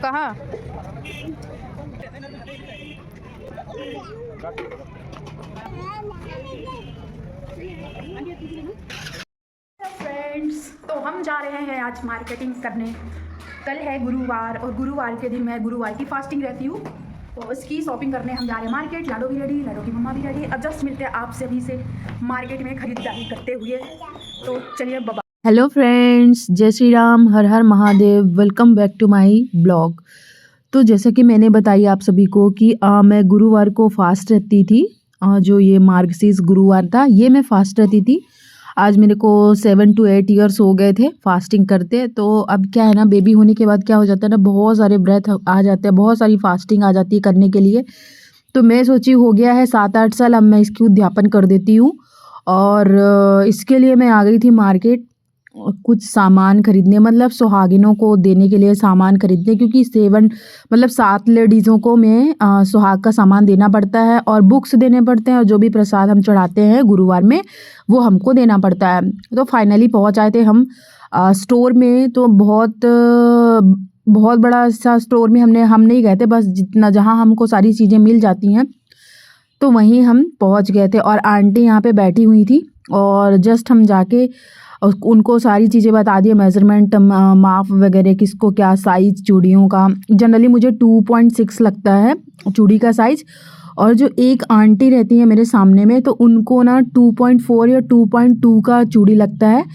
कहाँ? फ्रेंड्स, तो हम जा रहे हैं आज मार्केटिंग करने। कल है गुरुवार और गुरुवार के दिन मैं गुरुवार की फास्टिंग रहती हूँ, तो उसकी शॉपिंग करने हम जा रहे हैं मार्केट। लाडो भी रेडी, लाडो की मम्मा भी रेडी। अब जस्ट मिलते हैं आप सभी से मार्केट में खरीदारी करते हुए। तो चलिए बाबा। हेलो फ्रेंड्स, जय श्री राम, हर हर Mahadev. Welcome back to my blog. तो जैसा कि मैंने बताया आप सभी को कि मैं गुरुवार को फास्ट रहती थी। जो ये मार्गशीर्ष गुरुवार था, ये मैं फास्ट रहती थी। आज मेरे को 7 to 8 ईयर्स हो गए थे फास्टिंग करते। तो अब क्या है ना, बेबी होने के बाद क्या हो जाता है ना, बहुत सारे व्रत आ जाते हैं, बहुत सारी फास्टिंग आ जाती है करने के लिए। तो मैं सोची हो गया है 7-8 साल, अब मैं इसकी उद्यापन कर देती हूँ। और इसके लिए मैं आ गई थी मार्केट कुछ सामान खरीदने, मतलब सुहागिनों को देने के लिए सामान खरीदने, क्योंकि 7 लेडीज़ों को मैं सुहाग का सामान देना पड़ता है और बुक्स देने पड़ते हैं, और जो भी प्रसाद हम चढ़ाते हैं गुरुवार में वो हमको देना पड़ता है। तो फाइनली पहुंच आए थे हम स्टोर में। तो बहुत बड़ा सा स्टोर में हम नहीं गए थे, बस जितना जहां हमको सारी चीज़ें मिल जाती हैं तो वहीं हम पहुंच गए थे। और आंटी यहाँ पे बैठी हुई थी और जस्ट हम जाके उनको सारी चीज़ें बता दिए, मेज़रमेंट, माप वगैरह, किसको क्या साइज़ चूड़ियों का। जनरली मुझे 2.6 लगता है चूड़ी का साइज़, और जो एक आंटी रहती है मेरे सामने में, तो उनको ना 2.4 या 2.2 का चूड़ी लगता है।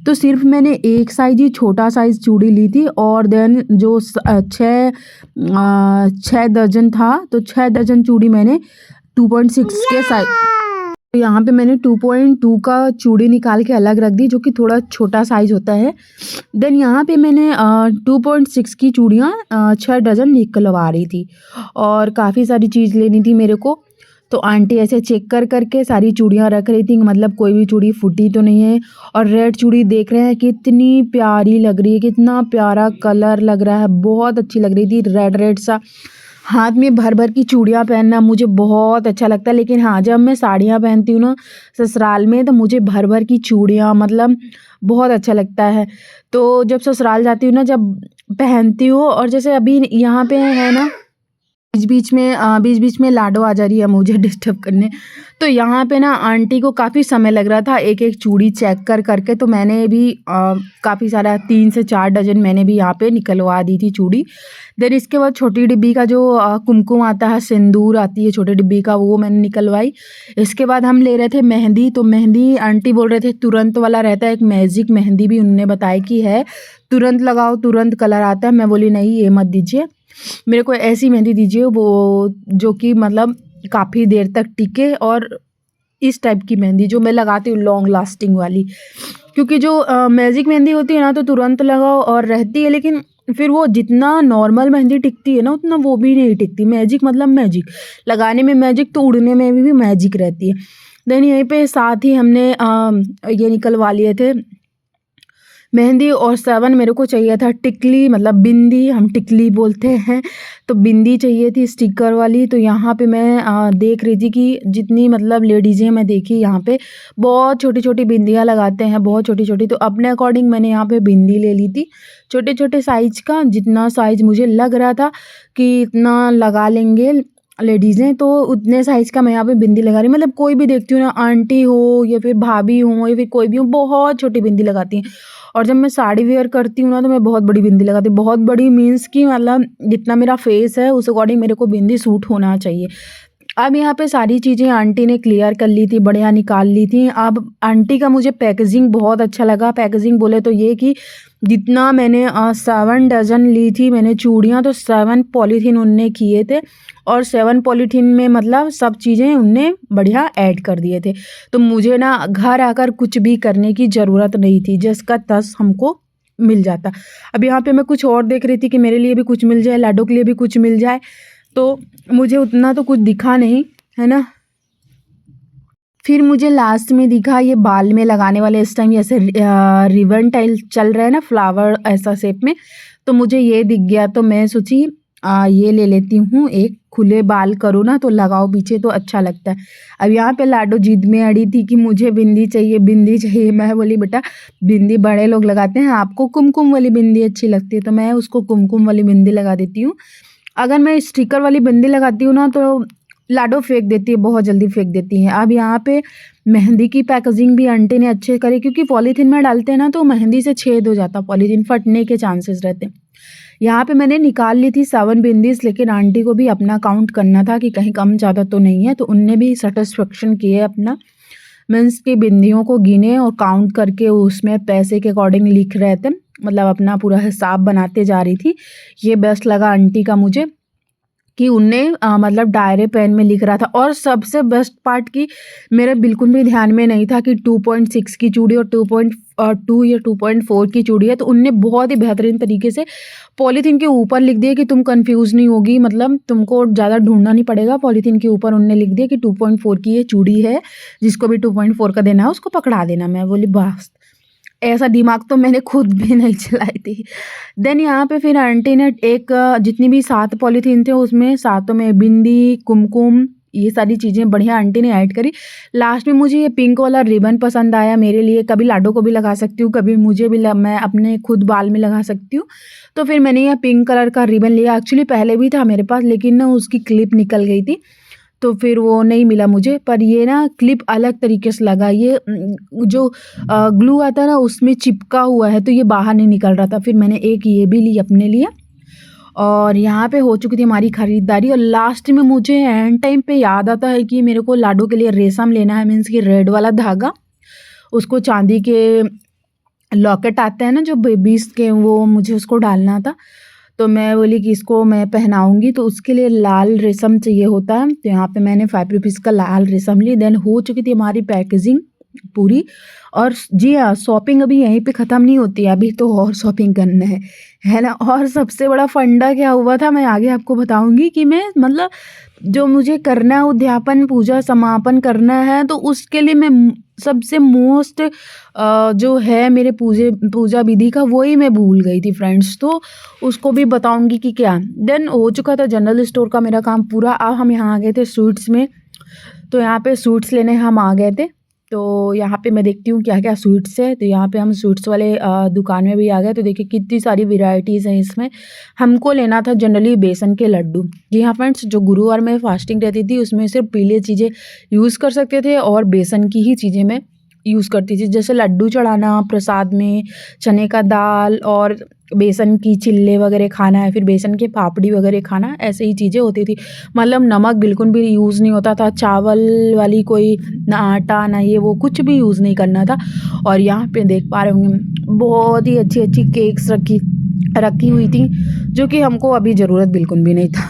तो सिर्फ मैंने एक साइज़ ही छोटा साइज़ चूड़ी ली थी, और देन जो 6 दर्जन था, तो 6 दर्जन चूड़ी मैंने 2.6 के साइज। तो यहाँ पे मैंने 2.2 का चूड़ी निकाल के अलग रख दी, जो कि थोड़ा छोटा साइज़ होता है। देन यहाँ पे मैंने 2.6 की चूड़ियाँ 6 डजन निकलवा रही थी, और काफ़ी सारी चीज़ लेनी थी मेरे को। तो आंटी ऐसे चेक कर करके सारी चूड़ियाँ रख रही थी, मतलब कोई भी चूड़ी फूटी तो नहीं है। और रेड चूड़ी देख रहे हैं कितनी प्यारी लग रही है, कितना प्यारा कलर लग रहा है, बहुत अच्छी लग रही थी। रेड रेड सा हाथ में भर भर की चूड़ियाँ पहनना मुझे बहुत अच्छा लगता है। लेकिन हाँ, जब मैं साड़ियाँ पहनती हूँ ना ससुराल में, तो मुझे भर भर की चूड़ियाँ मतलब बहुत अच्छा लगता है। तो जब ससुराल जाती हूँ ना, जब पहनती हूँ, और जैसे अभी यहाँ पे है ना, बीच बीच में लाडो आ जा रही है मुझे डिस्टर्ब करने। तो यहाँ पे ना आंटी को काफ़ी समय लग रहा था एक एक चूड़ी चेक कर करके। तो मैंने भी काफ़ी सारा 3 से 4 डजन मैंने भी यहाँ पे निकलवा दी थी चूड़ी। देन इसके बाद छोटी डिब्बी का जो कुमकुम आता है, सिंदूर आती है छोटी डिब्बी का, वो मैंने निकलवाई। इसके बाद हम ले रहे थे मेहंदी। तो मेहंदी आंटी बोल रहे थे तुरंत वाला रहता है, एक मैजिक मेहंदी भी उन्होंने बताया कि है, तुरंत लगाओ तुरंत कलर आता है। मैं बोली नहीं, ये मत दीजिए, मेरे को ऐसी मेहंदी दीजिए वो जो कि मतलब काफ़ी देर तक टिके, और इस टाइप की मेहंदी जो मैं लगाती हूँ, लॉन्ग लास्टिंग वाली। क्योंकि जो मैजिक मेहंदी होती है ना, तो तुरंत लगाओ और रहती है, लेकिन फिर वो जितना नॉर्मल मेहंदी टिकती है ना, उतना वो भी नहीं टिकती। मैजिक मतलब मैजिक, लगाने में मैजिक तो उड़ने में भी मैजिक रहती है। देन यहीं पे साथ ही हमने ये निकलवा लिए थे मेहंदी। और 7 मेरे को चाहिए था टिकली, मतलब बिंदी, हम टिकली बोलते हैं। तो बिंदी चाहिए थी स्टिकर वाली। तो यहाँ पे मैं देख रही थी कि जितनी मतलब लेडीज़ें मैं देखी यहाँ पे बहुत छोटी छोटी बिंदियाँ लगाते हैं, बहुत छोटी छोटी। तो अपने अकॉर्डिंग मैंने यहाँ पे बिंदी ले ली थी, छोटे छोटे साइज का, जितना साइज़ मुझे लग रहा था कि इतना लगा लेंगे लेडीज़ें, तो उतने साइज़ का मैं यहाँ पे बिंदी लगा रही। मतलब कोई भी देखती हूँ ना, आंटी हो या फिर भाभी हो या फिर कोई भी हो, बहुत छोटी बिंदी लगाती हैं। और जब मैं साड़ी वेयर करती हूँ ना, तो मैं बहुत बड़ी बिंदी लगाती हूँ। बहुत बड़ी मीन्स कि मतलब जितना मेरा फेस है उस अकॉर्डिंग मेरे को बिंदी सूट होना चाहिए। अब यहाँ पे सारी चीज़ें आंटी ने क्लियर कर ली थी, बढ़िया निकाल ली थी। अब आंटी का मुझे पैकेजिंग बहुत अच्छा लगा। पैकेजिंग बोले तो ये कि जितना मैंने 7 डजन ली थी मैंने चूड़ियाँ, तो 7 पॉलीथीन उनने किए थे, और 7 पॉलीथीन में मतलब सब चीज़ें उनने बढ़िया ऐड कर दिए थे। तो मुझे ना घर आकर कुछ भी करने की ज़रूरत नहीं थी, जिसका तस हमको मिल जाता। अब यहाँ पे मैं कुछ और देख रही थी कि मेरे लिए भी कुछ मिल जाए, लाडो के लिए भी कुछ मिल जाए। तो मुझे उतना तो कुछ दिखा नहीं, है ना। फिर मुझे लास्ट में दिखा ये बाल में लगाने वाले, इस टाइम जैसे रिबन टाइल चल रहा है ना, फ्लावर ऐसा शेप में, तो मुझे ये दिख गया। तो मैं सोची ये ले लेती हूँ एक, खुले बाल करो ना तो लगाओ पीछे तो अच्छा लगता है। अब यहाँ पे लाडो जिद में अड़ी थी कि मुझे बिंदी चाहिए, बिंदी चाहिए। मैं बोली बेटा बिंदी बड़े लोग लगाते हैं, आपको कुमकुम वाली बिंदी अच्छी लगती है, तो मैं उसको कुमकुम वाली बिंदी लगा देती हूँ। अगर मैं स्टिकर वाली बिंदी लगाती हूँ ना तो लाडो फेंक देती है, बहुत जल्दी फेंक देती है। अब यहाँ पे मेहंदी की पैकेजिंग भी आंटी ने अच्छे करी, क्योंकि पॉलीथीन में डालते हैं ना तो मेहंदी से छेद हो जाता, पॉलीथीन फटने के चांसेस रहते हैं। यहाँ पे मैंने निकाल ली थी 7 बिंदीज, लेकिन आंटी को भी अपना काउंट करना था कि कहीं कम ज़्यादा तो नहीं है, तो उनने भी सेटिस्फेक्शन किए अपना, मीन्स की बिंदियों को गिने और काउंट करके उसमें पैसे के अकॉर्डिंग लिख रहे थे, मतलब अपना पूरा हिसाब बनाते जा रही थी। ये बेस्ट लगा आंटी का मुझे कि उनने मतलब डायरी पेन में लिख रहा था। और सबसे बेस्ट पार्ट कि मेरे बिल्कुल भी ध्यान में नहीं था कि 2.6 की चूड़ी और 2.2 या 2.4 की चूड़ी है, तो उनने बहुत ही बेहतरीन तरीके से पॉलीथीन के ऊपर लिख दिया कि तुम कंफ्यूज नहीं होगी, मतलब तुमको ज़्यादा ढूंढना नहीं पड़ेगा। पॉलीथीन के ऊपर उनने लिख दिया कि 2.4 की ये चूड़ी है, जिसको भी 2.4 का देना है उसको पकड़ा देना। मैं बोली बस, ऐसा दिमाग तो मैंने खुद भी नहीं चलाई थी। देन यहाँ पे फिर आंटी ने एक जितनी भी 7 पॉलीथीन थे उसमें 7 में बिंदी, कुमकुम, ये सारी चीज़ें बढ़िया आंटी ने ऐड करी। लास्ट में मुझे ये पिंक वाला रिबन पसंद आया मेरे लिए, कभी लाडो को भी लगा सकती हूँ, कभी मुझे भी मैं अपने खुद बाल में लगा सकती हूँ। तो फिर मैंने ये पिंक कलर का रिबन लिया। एक्चुअली पहले भी था मेरे पास, लेकिन ना उसकी क्लिप निकल गई थी तो फिर वो नहीं मिला मुझे। पर ये ना क्लिप अलग तरीके से लगा, ये जो ग्लू आता है ना उसमें चिपका हुआ है, तो ये बाहर नहीं निकल रहा था। फिर मैंने एक ये भी ली अपने लिए। और यहाँ पे हो चुकी थी हमारी ख़रीदारी, और लास्ट में मुझे एंड टाइम पे याद आता है कि मेरे को लाडो के लिए रेशम लेना है, मीन्स कि रेड वाला धागा। उसको चांदी के लॉकेट आते हैं ना जो बेबीज़ के, वो मुझे उसको डालना था। तो मैं बोली कि इसको मैं पहनाऊँगी, तो उसके लिए लाल रेशम चाहिए होता है। तो यहाँ पे मैंने 5 रुपीज़ का लाल रेशम ली। देन हो चुकी थी हमारी पैकेजिंग पूरी। और जी हाँ, शॉपिंग अभी यहीं पे ख़त्म नहीं होती है, अभी तो और शॉपिंग करना है ना। और सबसे बड़ा फंडा क्या हुआ था मैं आगे आपको बताऊँगी कि मैं मतलब जो मुझे करना है उद्यापन पूजा समापन करना है, तो उसके लिए मैं सबसे मोस्ट जो है मेरे पूजा विधि का, वही मैं भूल गई थी फ्रेंड्स। तो उसको भी बताऊंगी कि क्या। देन हो चुका था जनरल स्टोर का मेरा काम पूरा। अब हम यहाँ आ गए थे स्वीट्स में, तो यहाँ पे स्वीट्स लेने हम आ गए थे। तो यहाँ पे मैं देखती हूँ क्या क्या स्वीट्स है। तो यहाँ पे हम स्वीट्स वाले दुकान में भी आ गए। तो देखिए कितनी सारी वेराइटीज़ हैं इसमें। हमको लेना था जनरली बेसन के लड्डू। जी हाँ फ्रेंड्स, जो गुरुवार में फास्टिंग रहती थी उसमें सिर्फ पीले चीज़ें यूज़ कर सकते थे और बेसन की ही चीज़ें मैं यूज़ करती थी, जैसे लड्डू चढ़ाना प्रसाद में, चने का दाल और बेसन की चिल्ले वगैरह खाना है, फिर बेसन के पापड़ी वगैरह खाना, ऐसे ही चीज़ें होती थी। मतलब नमक बिल्कुल भी यूज़ नहीं होता था, चावल वाली कोई ना आटा ना ये वो कुछ भी यूज़ नहीं करना था। और यहाँ पे देख पा रहे होंगे बहुत ही अच्छी अच्छी केक्स रखी हुई थी, जो कि हमको अभी ज़रूरत बिल्कुल भी नहीं था।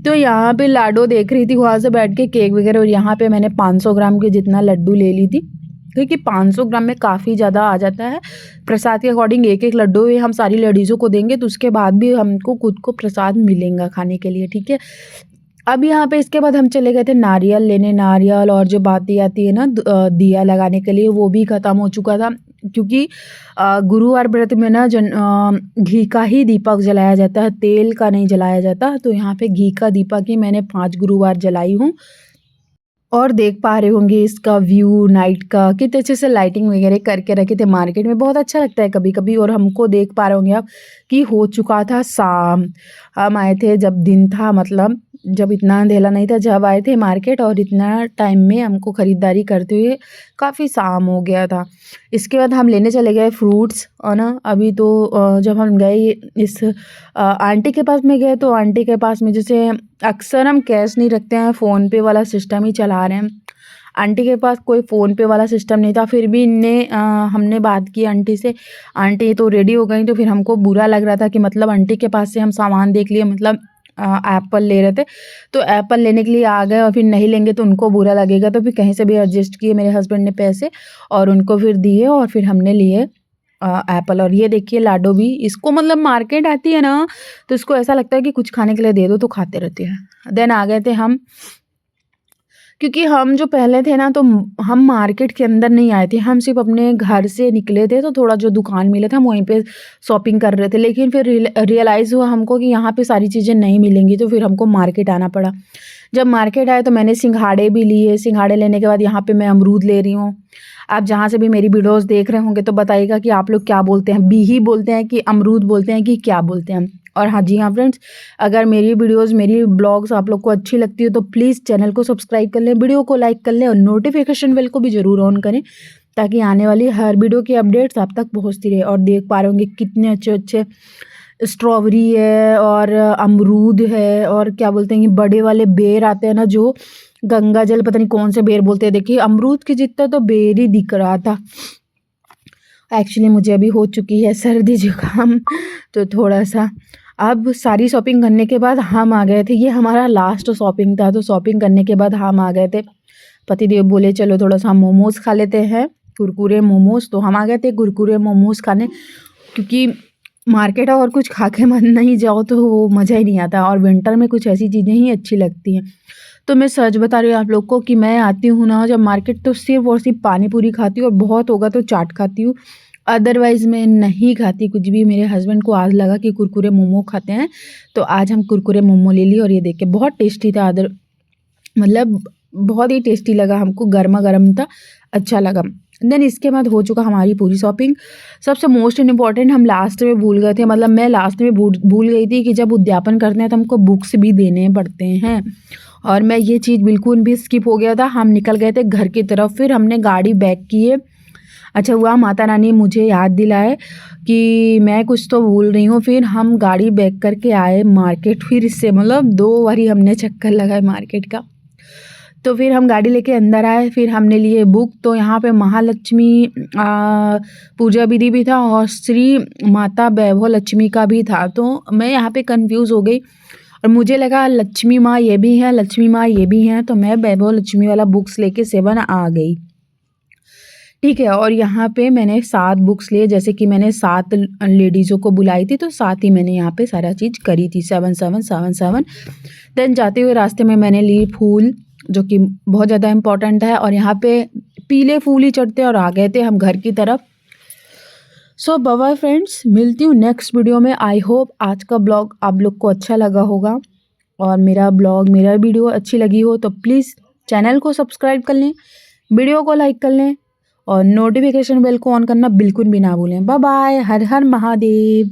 तो यहाँ पे लाडो देख रही थी वहाँ से बैठ के केक वगैरह। और यहाँ पे मैंने 500 ग्राम के जितना लड्डू ले ली थी, क्योंकि 500 ग्राम में काफ़ी ज़्यादा आ जाता है। प्रसाद के अकॉर्डिंग एक एक लड्डू हम सारी लेडीज़ों को देंगे, तो उसके बाद भी हमको खुद को प्रसाद मिलेगा खाने के लिए, ठीक है। अब यहाँ पे इसके बाद हम चले गए थे नारियल लेने। नारियल और जो बाती आती है ना दिया लगाने के लिए, वो भी ख़त्म हो चुका था, क्योंकि गुरुवार व्रत में ना घी का ही दीपक जलाया जाता है, तेल का नहीं जलाया जाता। तो यहाँ पे घी का दीपक ही मैंने 5 गुरुवार जलाई हूँ। और देख पा रहे होंगे इसका व्यू नाइट का, कितने अच्छे से लाइटिंग वगैरह करके रखे थे मार्केट में, बहुत अच्छा लगता है कभी कभी। और हमको देख पा रहे होंगे आप कि हो चुका था शाम। हम आए थे जब दिन था, मतलब जब इतना अंधेला नहीं था जब आए थे मार्केट, और इतना टाइम में हमको ख़रीदारी करते हुए काफ़ी शाम हो गया था। इसके बाद हम लेने चले गए फ्रूट्स, और ना अभी तो जब हम गए इस आंटी के पास में गए, तो आंटी के पास में जैसे अक्सर हम कैश नहीं रखते हैं, फ़ोन पे वाला सिस्टम ही चला रहे हैं। आंटी के पास कोई फ़ोन पे वाला सिस्टम नहीं था, फिर भी हमने बात की आंटी से। आंटी तो रेडी हो गई, तो फिर हमको बुरा लग रहा था कि मतलब आंटी के पास से हम सामान देख लिए, मतलब एप्पल ले रहे थे, तो एप्पल लेने के लिए आ गए और फिर नहीं लेंगे तो उनको बुरा लगेगा। तो फिर कहीं से भी एडजस्ट किए मेरे हस्बैंड ने पैसे, और उनको फिर दिए, और फिर हमने लिए एप्पल। और ये देखिए लाडो भी, इसको मतलब मार्केट आती है ना तो इसको ऐसा लगता है कि कुछ खाने के लिए दे दो तो खाते रहते हैं। देन आ गए थे हम क्योंकि हम जो पहले थे ना तो हम मार्केट के अंदर नहीं आए थे, हम सिर्फ अपने घर से निकले थे तो थोड़ा जो दुकान मिले थे हम वहीं पे शॉपिंग कर रहे थे। लेकिन फिर रियलाइज़ हुआ हमको कि यहाँ पे सारी चीज़ें नहीं मिलेंगी, तो फिर हमको मार्केट आना पड़ा। जब मार्केट आए तो मैंने सिंघाड़े भी लिए, सिंघाड़े लेने के बाद यहाँ पे मैं अमरूद ले रही हूँ। आप जहाँ से भी मेरी वीडियोस देख रहे होंगे तो बताइएगा कि आप लोग क्या बोलते हैं, बिही बोलते हैं कि अमरूद बोलते हैं कि क्या बोलते हैं। और हाँ जी हाँ फ्रेंड्स, अगर मेरी वीडियोस मेरी ब्लॉग्स आप लोग को अच्छी लगती है तो प्लीज़ चैनल को सब्सक्राइब कर लें, वीडियो को लाइक कर लें और नोटिफिकेशन बेल को भी ज़रूर ऑन करें, ताकि आने वाली हर वीडियो की अपडेट्स आप तक पहुँचती रहे। और देख पा रहे होंगे कितने अच्छे अच्छे स्ट्रॉबेरी है और अमरूद है और क्या बोलते हैं ये बड़े वाले बेर आते हैं ना, जो गंगा जल पता नहीं कौन से बेर बोलते हैं। देखिए अमरूद के जितना तो बेर ही दिख रहा था। एक्चुअली मुझे अभी हो चुकी है सर्दी जुकाम, तो थोड़ा सा अब सारी शॉपिंग करने के बाद हम आ गए थे। ये हमारा लास्ट शॉपिंग था, तो शॉपिंग करने के बाद हम आ गए थे। पतिदेव बोले चलो थोड़ा सा मोमोज़ खा लेते हैं, कुरकुरे मोमोज़। तो हम आ गए थे कुरकुरे मोमोज़ खाने, क्योंकि मार्केट और कुछ खा के मन नहीं जाओ तो वो मज़ा ही नहीं आता, और विंटर में कुछ ऐसी चीज़ें ही अच्छी लगती हैं। तो मैं सच बता रही हूँ आप लोग को कि मैं आती हूँ ना जब मार्केट, तो सिर्फ और सिर्फ पानी पूरी खाती हूँ और बहुत होगा तो चाट खाती हूँ, अदरवाइज़ मैं नहीं खाती कुछ भी। मेरे हस्बैंड को आज लगा कि कुरकुरे मोमो खाते हैं, तो आज हम कुरकुरे मोमो ले लिए और ये देख के बहुत टेस्टी था। मतलब बहुत ही टेस्टी लगा हमको, गर्मा गर्म था, अच्छा लगा। देन इसके बाद हो चुका हमारी पूरी शॉपिंग। सबसे मोस्ट इम्पॉर्टेंट हम लास्ट में भूल गए थे, मतलब मैं लास्ट में भूल गई थी कि जब उद्यापन करते हैं तो हमको बुक्स भी देने पड़ते हैं, और मैं ये चीज़ बिल्कुल भी स्किप हो गया था। हम निकल गए थे घर की तरफ, फिर हमने गाड़ी बैक किए। अच्छा हुआ माता रानी मुझे याद दिलाए कि मैं कुछ तो भूल रही हूँ। फिर हम गाड़ी बैक करके आए मार्केट, फिर इससे मतलब 2 बारी हमने चक्कर लगाए मार्केट का। तो फिर हम गाड़ी लेके अंदर आए, फिर हमने लिए बुक। तो यहाँ पे महालक्ष्मी पूजा विधि भी था और श्री माता वैभव लक्ष्मी का भी था। तो मैं यहाँ पे कंफ्यूज हो गई और मुझे लगा लक्ष्मी माँ ये भी हैं, लक्ष्मी माँ ये भी हैं, तो मैं वैभव लक्ष्मी वाला बुक्स लेके 7 आ गई। ठीक है, और यहाँ पे मैंने 7 बुक्स लिए, जैसे कि मैंने 7 लेडीज़ों को बुलाई थी, तो 7 ही मैंने यहाँ पे सारा चीज़ करी थी, 7 7 7 7। देन जाते हुए रास्ते में मैंने ली फूल, जो कि बहुत ज़्यादा इम्पोर्टेंट है, और यहाँ पे पीले फूल ही चढ़ते और आ गए थे हम घर की तरफ। सो बाय बाय फ्रेंड्स, मिलती हूँ नेक्स्ट वीडियो में। आई होप आज का ब्लॉग आप लोग को अच्छा लगा होगा, और मेरा वीडियो अच्छी लगी हो तो प्लीज़ चैनल को सब्सक्राइब कर लें, वीडियो को लाइक कर लें और नोटिफिकेशन बेल को ऑन करना बिल्कुल भी ना भूलें। बाय बाय, हर हर महादेव।